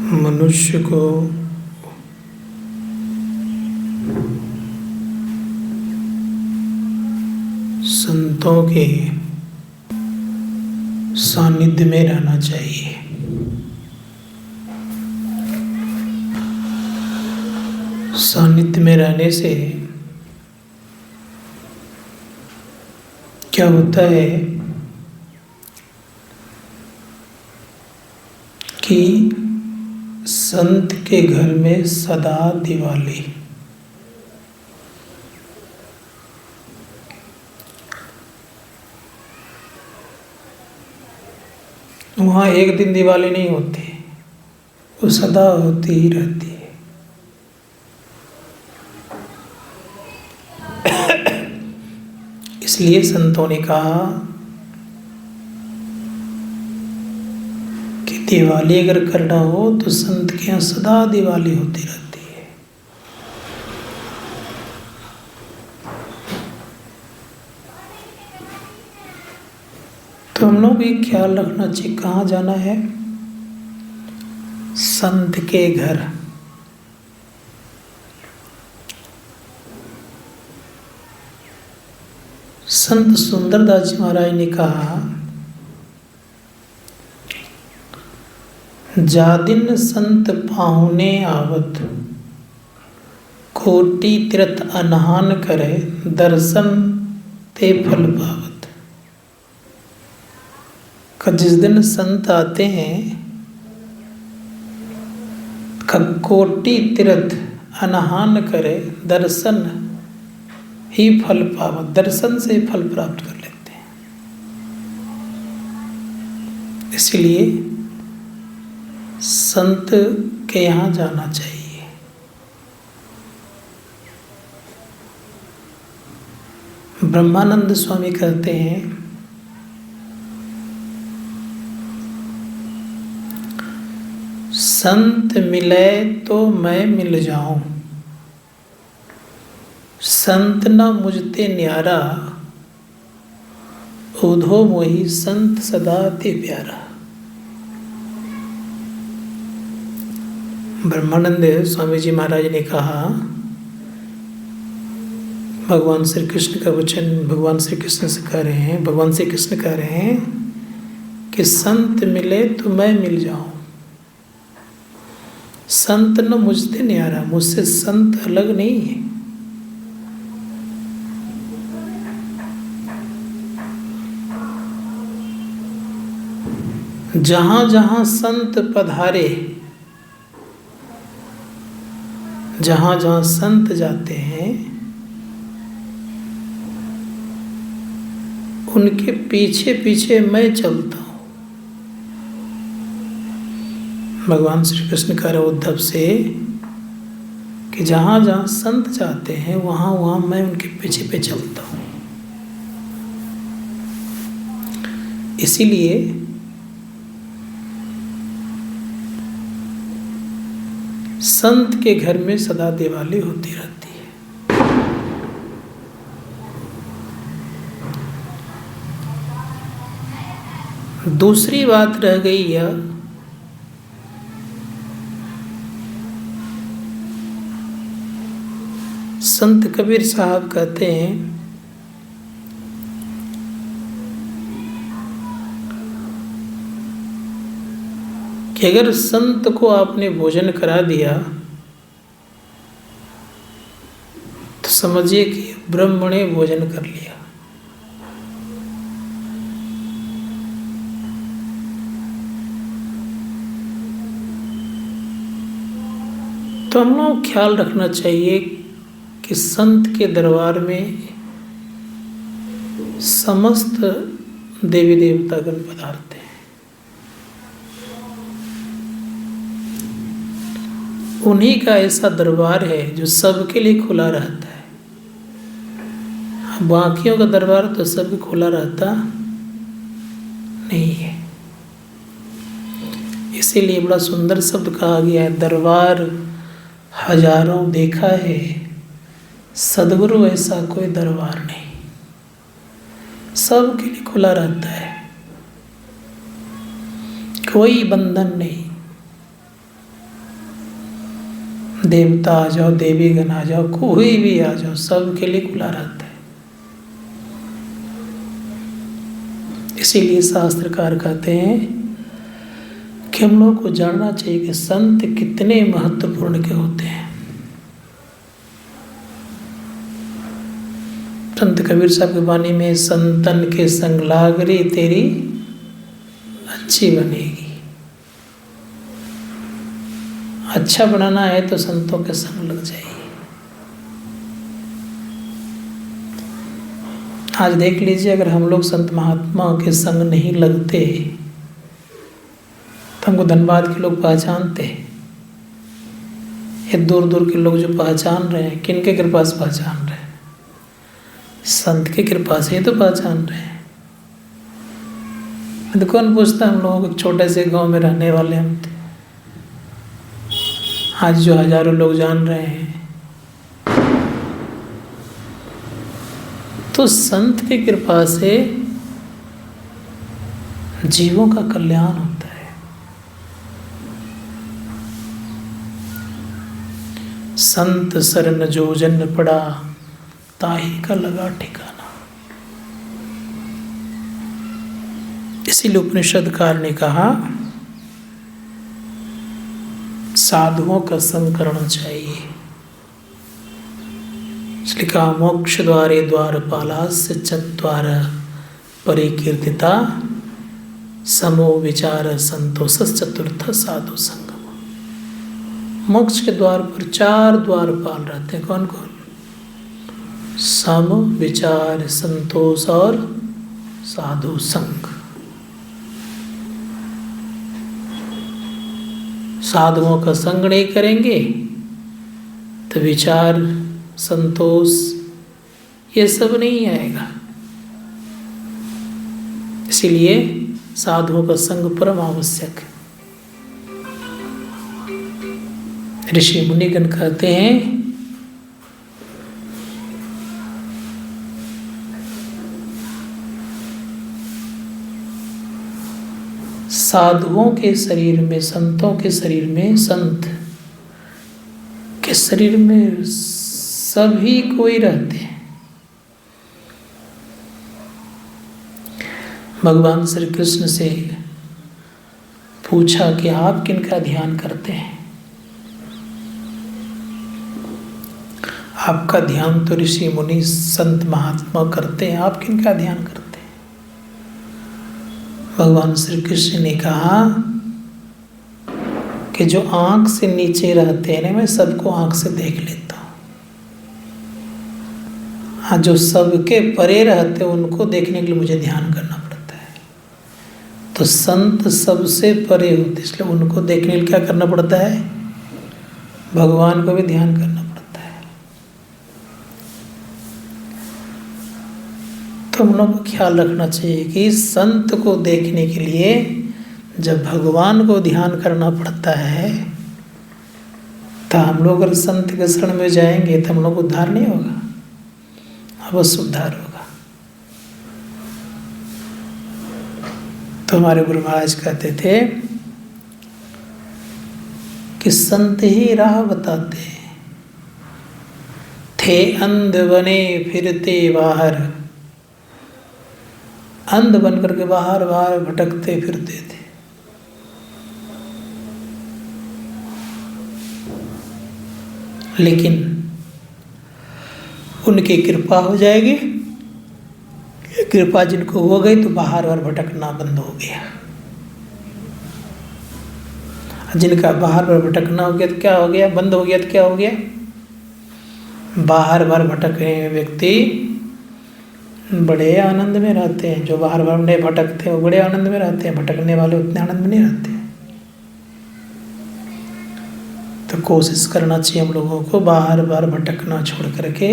मनुष्य को संतों के सानिध्य में रहना चाहिए। सानिध्य में रहने से क्या होता है कि संत के घर में सदा दिवाली। वहाँ एक दिन दिवाली नहीं होती, वो सदा होती ही रहती है। इसलिए संतों ने कहा कि दिवाली अगर करना हो तो संत के यहाँ सदा दिवाली होती रहती है। तो हम लोग भी ख्याल रखना चाहिए कहाँ जाना है, संत के घर। संत सुंदरदास जी महाराज ने कहा, जादिन संत पाहुने आवत, कोटि तीर्थ अनहान करे, दर्शन ते फल पावत। जिस दिन संत आते हैं, कोटि तीर्थ अनहान करे, दर्शन ही फल पावत। दर्शन से फल प्राप्त कर लेते हैं। इसलिए संत के यहाँ जाना चाहिए। ब्रह्मानंद स्वामी कहते हैं, संत मिले तो मैं मिल जाऊं, संत न मुझते न्यारा, ओधो मोहि संत सदा ते प्यारा। ब्रह्मानंद स्वामी जी महाराज ने कहा, भगवान श्री कृष्ण का वचन भगवान श्री कृष्ण से कह रहे हैं, भगवान श्री कृष्ण कह रहे हैं कि संत मिले तो मैं मिल जाऊं, संत न मुझते न्यारा। मुझसे संत अलग नहीं है। जहां जहां संत पधारे, जहां जहां संत जाते हैं, उनके पीछे पीछे मैं चलता हूं। भगवान श्री कृष्ण कह रहे उद्धव से कि जहां जहां संत जाते हैं वहां वहां मैं उनके पीछे पे चलता हूं। इसीलिए संत के घर में सदा दिवाली होती रहती है। दूसरी बात रह गई यह संत कबीर साहब कहते हैं कि अगर संत को आपने भोजन करा दिया तो समझिए कि ब्रह्म ने भोजन कर लिया। तो हम लोग ख्याल रखना चाहिए कि संत के दरबार में समस्त देवी देवतागण पधारते हैं। उन्हीं का ऐसा दरबार है जो सबके लिए खुला रहता है। बाकियों का दरबार तो सबके खुला रहता नहीं है। इसीलिए बड़ा सुंदर शब्द कहा गया है, दरबार हजारों देखा है, सदगुरु ऐसा कोई दरबार नहीं। सबके लिए खुला रहता है, कोई बंधन नहीं। देवता आ जाओ, देवीगण आ जाओ, कोई भी आ जाओ, सबके लिए खुला रहता है। इसीलिए शास्त्रकार कहते हैं कि हम लोग को जानना चाहिए कि संत कितने महत्वपूर्ण के होते हैं। संत कबीर साहब की वाणी में, संतन के संग लागरी तेरी अच्छी बनेगी। अच्छा बनाना है तो संतों के संग लग जाइए। आज देख लीजिए, अगर हम लोग संत महात्माओं के संग नहीं लगते तो हमको धनबाद के लोग पहचानते। ये दूर दूर के लोग जो पहचान रहे हैं, किनके कृपा से पहचान रहे हैं? संत की कृपा से ही तो पहचान रहे हैं। तो कौन पूछता, हम लोगों को छोटे से गांव में रहने वाले हम थे। आज जो हजारों लोग जान रहे हैं, तो संत की कृपा से जीवों का कल्याण होता है। संत शरण जो जन पड़ा, ताही का लगा ठिकाना। इसीलिए उपनिषदकार ने कहा साधुओं का संग करना चाहिए। इसलिए कहा मोक्ष द्वारे द्वारपालास्य चत्वार परिकीर्तिता समो विचार संतोष चतुर्थ साधु संगम। मोक्ष के द्वार पर 4 द्वारपाल रहते हैं। कौन कौन? सम, विचार, संतोष और साधु संग। साधुओं का संग नहीं करेंगे तो विचार, संतोष ये सब नहीं आएगा। इसीलिए साधुओं का संग परम आवश्यक है। ऋषि मुनिगण कहते हैं साधुओं के शरीर में, संतों के शरीर में, संत के शरीर में सभी कोई रहते हैं। भगवान श्री कृष्ण से पूछा कि आप किनका ध्यान करते हैं? आपका ध्यान तो ऋषि मुनि संत महात्मा करते हैं, आप किनका ध्यान करते हैं? भगवान श्री कृष्ण ने कहा कि जो आंख से नीचे रहते हैं ना, मैं सबको आंख से देख लेता हूँ। हाँ, जो सबके परे रहते हैं उनको देखने के लिए मुझे ध्यान करना पड़ता है। तो संत सबसे परे होते, इसलिए उनको देखने के लिए क्या करना पड़ता है? भगवान को भी ध्यान करना पड़ता है। तो हम लोग को ख्याल रखना चाहिए कि संत को देखने के लिए जब भगवान को ध्यान करना पड़ता है, तो हम लोग अगर संत के शरण में जाएंगे तो हम लोग को उद्धार नहीं होगा, अवश्य उद्धार होगा। तो हमारे गुरु महाराज कहते थे कि संत ही राह बताते थे, अंध बने फिरते बाहर। अंध बन करके बाहर बाहर भटकते फिरते थे। लेकिन उनकी कृपा हो जाएगी। कृपा जिनको हो गई तो बाहर बाहर भटकना बंद हो गया। जिनका बाहर बाहर भटकना हो गया तो क्या हो गया? बंद हो गया तो क्या हो गया? बाहर बाहर भटक रहे व्यक्ति बड़े आनंद में रहते हैं। जो बाहर बाहर नहीं भटकते वो बड़े आनंद में रहते हैं, भटकने वाले उतने आनंद में नहीं रहते। तो कोशिश करना चाहिए हम लोगों को बाहर बाहर भटकना छोड़ करके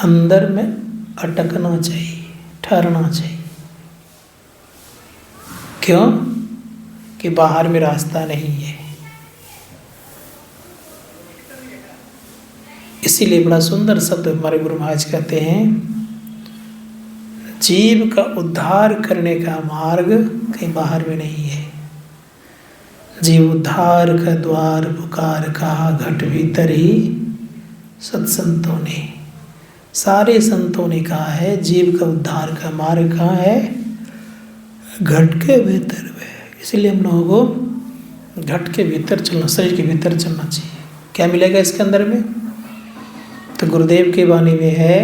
अंदर में अटकना चाहिए, ठहरना चाहिए। क्यों? कि बाहर में रास्ता नहीं है। इसीलिए बड़ा सुंदर शब्द हमारे गुरु महाराज कहते हैं, जीव का उद्धार करने का मार्ग कहीं बाहर में नहीं है, जीव उद्धार का द्वार पुकार कहा, घट भीतर ही सत्संतों ने, सारे संतों ने कहा है जीव का उद्धार का मार्ग कहाँ है, घट के भीतर में। इसलिए हम लोगों को घट के भीतर चलना, शरीर के भीतर चलना चाहिए। क्या मिलेगा इसके अंदर में? तो गुरुदेव की वाणी में है,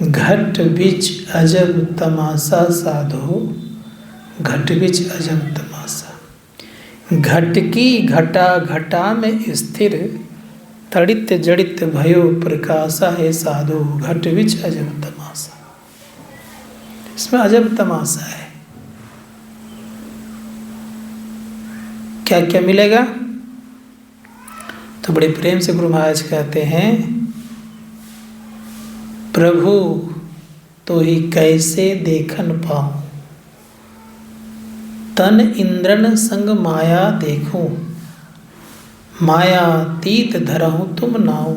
घट बीच अजब तमाशा साधो, घट बीच अजब तमाशा। घट की घटा घटा में स्थिर, तड़ित जड़ित भयो प्रकाशा है साधो, घट बीच अजब तमाशा। इसमें अजब तमाशा है। क्या क्या मिलेगा? तो बड़े प्रेम से गुरु महाराज कहते हैं, प्रभु तो ही कैसे देखन पाऊं, तन इंद्रन संग माया देखूं, माया तीत धरहूं तुम नाऊ,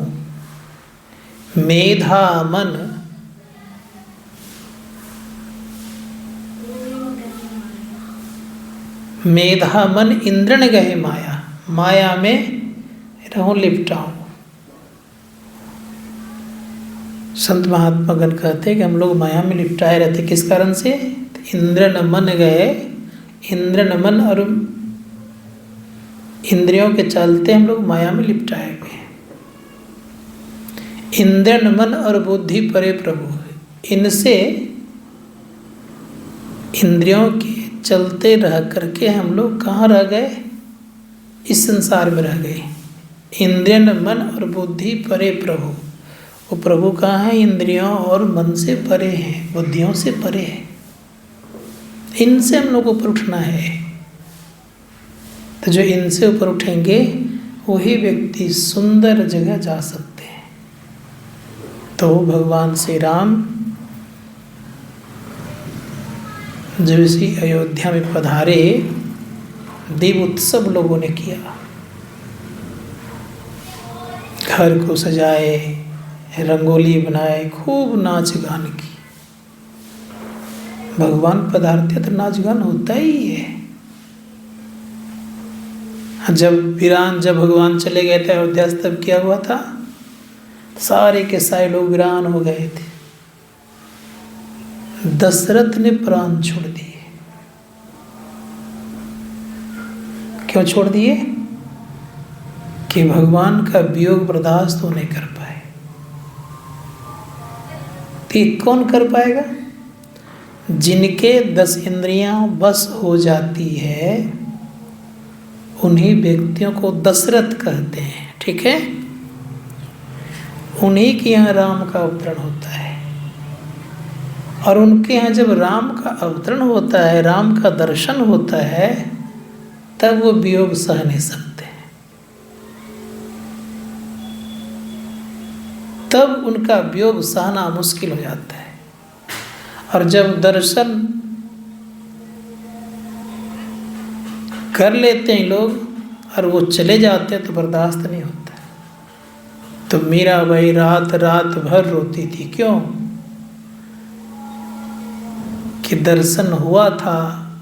मेधा मन मेधा मन इंद्रन गहे माया, माया में रहूं लिपटाऊं। संत महात्मा गण कहते हैं कि हम लोग माया में लिपटाए रहते, किस कारण से? इंद्रन मन गए, इंद्रन मन और इंद्रियों के चलते हम लोग माया में लिपटाए हुए। इंद्रन मन और बुद्धि परे प्रभु, इनसे इंद्रियों के चलते रह करके हम लोग कहाँ रह गए? इस संसार में रह गए। इंद्रियन मन और बुद्धि परे प्रभु, वो प्रभु कहाँ है? इंद्रियों और मन से परे हैं, बुद्धियों से परे है। इनसे हम लोग को ऊपर उठना है। तो जो इनसे ऊपर उठेंगे वही व्यक्ति सुंदर जगह जा सकते हैं। तो भगवान श्री राम जब इसी अयोध्या में पधारे, दीप उत्सव लोगों ने किया, घर को सजाए, रंगोली बनाए, खूब नाच गान की। भगवान पधारते तो नाच गान होता ही है। जब भगवान चले गए थे अयोध्या, तब क्या हुआ था? सारे के सारे लोग वीरान हो गए थे। दशरथ ने प्राण छोड़ दिए। क्यों छोड़ दिए? कि भगवान का वियोग बर्दाश्त वो नहीं कर पाए। तो कौन कर पाएगा? जिनके 10 इंद्रियां बस हो जाती है, उन्हीं व्यक्तियों को दशरथ कहते हैं। ठीक है, उन्हीं के यहाँ राम का अवतरण होता है। और उनके यहाँ जब राम का अवतरण होता है, राम का दर्शन होता है, तब वो वियोग सह नहीं सकते। तब उनका वियोग सहना मुश्किल हो जाता है। और जब दर्शन कर लेते हैं लोग और वो चले जाते हैं तो बर्दाश्त नहीं होता। तो मीराबाई रात रात भर रोती थी। क्यों? कि दर्शन हुआ था,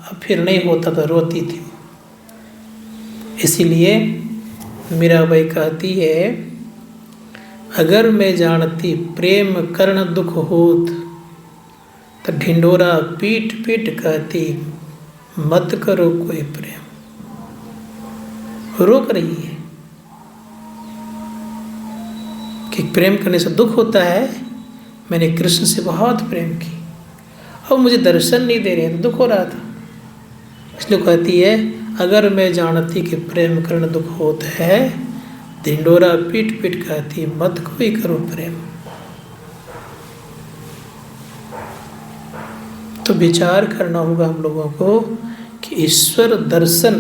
अब फिर नहीं होता तो रोती थी। इसीलिए मीराबाई कहती है, अगर मैं जानती प्रेम कर्ण दुख होत, तो ढिंडोरा पीट पीट कहती मत करो कोई प्रेम। रोक रही है कि प्रेम करने से दुख होता है। मैंने कृष्ण से बहुत प्रेम की, अब मुझे दर्शन नहीं दे रहे हैं तो दुख हो रहा था। इसलिए कहती है, अगर मैं जानती कि प्रेम कर्ण दुख होता है, ढिंडोरा पीट पीट कहती मत कोई करो प्रेम। तो विचार करना होगा हम लोगों को कि ईश्वर दर्शन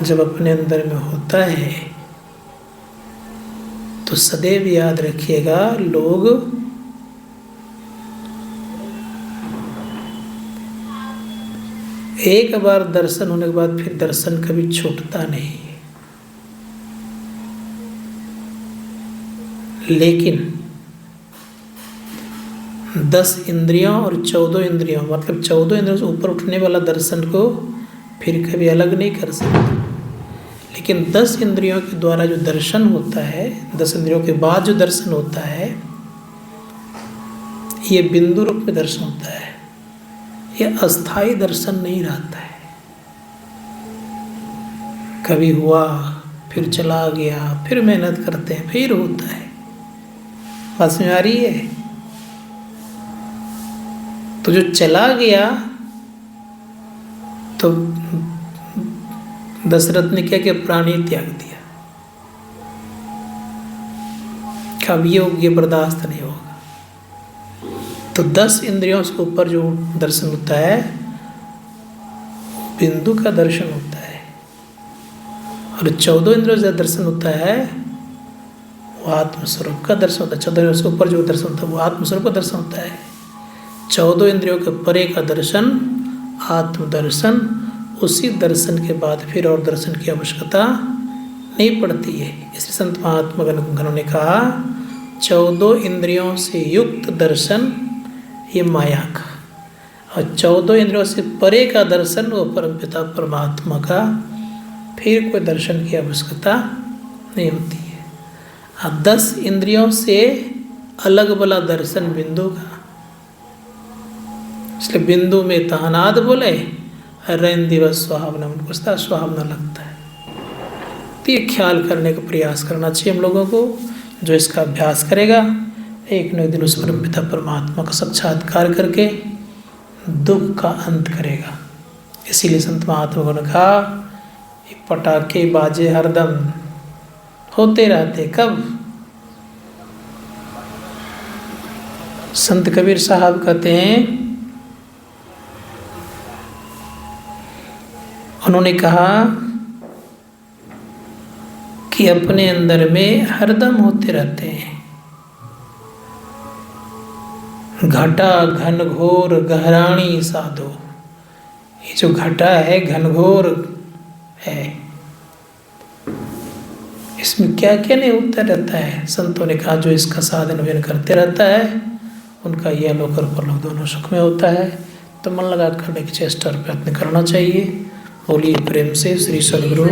जब अपने अंदर में होता है तो सदैव याद रखिएगा, लोग एक बार दर्शन होने के बाद फिर दर्शन कभी छूटता नहीं। लेकिन 10 इंद्रियों और 14 इंद्रियों, मतलब 14 इंद्रियों से ऊपर उठने वाला दर्शन को फिर कभी अलग नहीं कर सकते। लेकिन 10 इंद्रियों के द्वारा जो दर्शन होता है, 10 इंद्रियों के बाद जो दर्शन होता है, ये बिंदु रूप में दर्शन होता है। ये अस्थाई दर्शन नहीं रहता है। कभी हुआ, फिर चला गया, फिर मेहनत करते हैं, फिर होता है। बात समझ आ रही है? तो जो चला गया, तो दशरथ ने क्या किया? प्राणी त्याग दिया। कभी ये बर्दाश्त नहीं होगा। तो 10 इंद्रियों से ऊपर जो दर्शन होता है, बिंदु का दर्शन होता है। और 14 इंद्रियों से दर्शन होता है, वो आत्मस्वरूप का दर्शन होता है। 14 इंद्रियों से ऊपर जो दर्शन होता है वो आत्मस्वरूप का दर्शन होता है। 14 इंद्रियों के परे का दर्शन आत्मदर्शन। उसी दर्शन के बाद फिर और दर्शन की आवश्यकता नहीं पड़ती है। इसलिए संत महात्मा गणों ने कहा 14 इंद्रियों से युक्त दर्शन ये माया का, और 14 इंद्रियों से परे का दर्शन वो परमपिता परमात्मा का। फिर कोई दर्शन की आवश्यकता नहीं होती है। अब 10 इंद्रियों से अलग वाला दर्शन बिंदु का, इसलिए बिंदु में तहनाद बोले, रैन दिवस सुहावना, उनको सुहावना लगता है। तो ये ख्याल करने का प्रयास करना चाहिए हम लोगों को। जो इसका अभ्यास करेगा, एक न एक दिन उस परमपिता परमात्मा का साक्षात्कार करके दुख का अंत करेगा। इसीलिए संत महात्मा ने कहा, ये पटाखे बाजे हरदम होते रहते, कब? संत कबीर साहब कहते हैं, उन्होंने कहा कि अपने अंदर में हरदम होते रहते हैं। घटा घनघोर गहराणी साधो, ये जो घटा है घनघोर है, इसमें क्या क्या नहीं होता रहता है। संतों ने कहा जो इसका साधन व्यन करते रहता है, उनका यह लोक और परलोक दोनों सुख में होता है। तो मन लगा करने की चेष्टा और प्रयत्न करना चाहिए। बोलिए प्रेम से श्री सद्गुरु